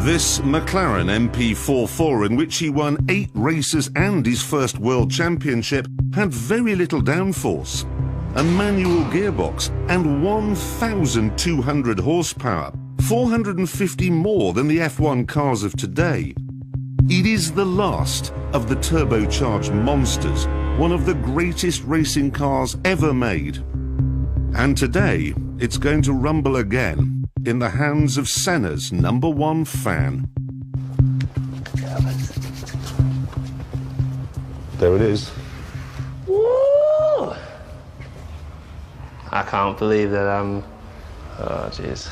This McLaren MP4, in which he won 8 races and his first world championship, had very little downforce, a manual gearbox and 1,200 horsepower, 450 more than the F1 cars of today. It is the last of the turbocharged monsters, one of the greatest racing cars ever made. And today, it's going to rumble again in the hands of Senna's #1 fan. There it is. Woo! I can't believe that I'm... Oh, jeez.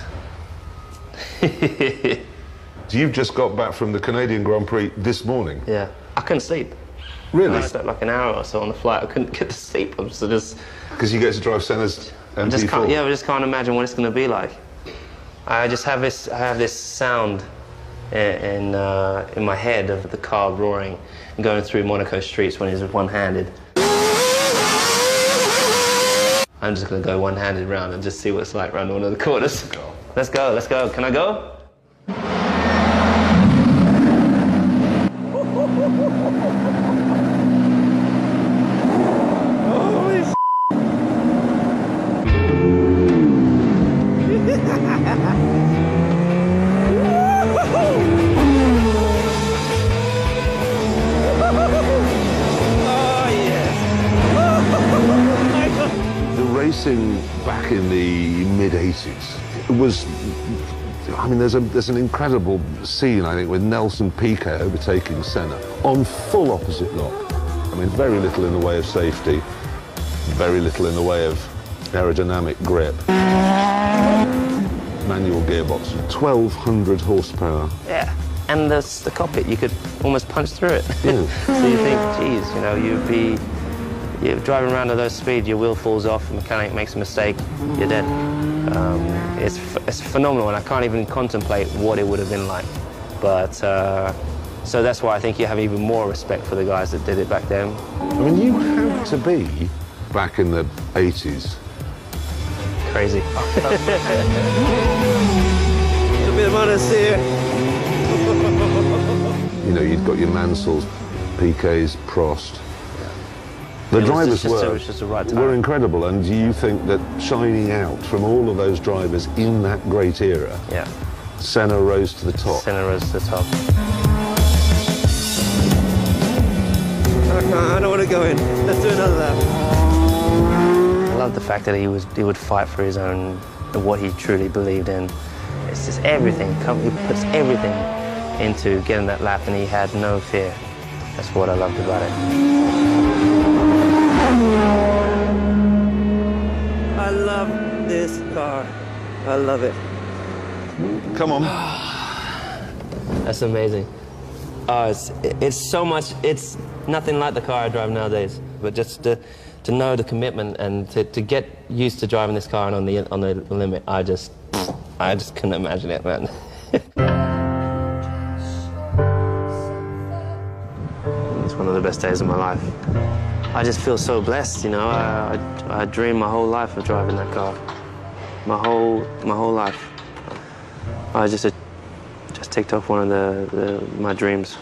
So you've just got back from the Canadian Grand Prix this morning? Yeah. I couldn't sleep. Really? I slept like an hour or so on the flight. I couldn't get to sleep. I'm just... Because you get to drive Senna's MP4? I just can't imagine what it's going to be like. I just have this sound in my head of the car roaring and going through Monaco streets when he's one-handed. I'm just going to go one-handed round and just see what it's like around one of the corners. Let's go, let's go. Can I go? Racing back in the mid-80s, it was, I mean, there's an incredible scene, I think, with Nelson Piquet overtaking Senna on full opposite lock. I mean, very little in the way of safety, very little in the way of aerodynamic grip. Manual gearbox, 1,200 horsepower. Yeah, and the cockpit, you could almost punch through it. Yeah. So you think, geez, you know, you're driving around at those speeds, your wheel falls off, the mechanic makes a mistake, you're dead. It's phenomenal, and I can't even contemplate what it would have been like. But, so that's why I think you have even more respect for the guys that did it back then. I mean, you had to be, back in the 80s. Crazy. A bit of honesty here. You know, you've got your Mansells, Piquets, Prost. The drivers were incredible, and do you think that shining out from all of those drivers in that great era, yeah, Senna rose to the top? Senna rose to the top. I don't want to go in. Let's do another lap. I love the fact that he would fight for his own, what he truly believed in. It's just everything. He puts everything into getting that lap, and he had no fear. That's what I loved about it. I love this car. I love it. Come on. That's amazing. It's so much, it's nothing like the car I drive nowadays. But just to know the commitment and to get used to driving this car and on the limit, I just couldn't imagine it, man. It's one of the best days of my life. I just feel so blessed, you know. I dreamed my whole life of driving that car. My whole life. I just ticked off one of my dreams.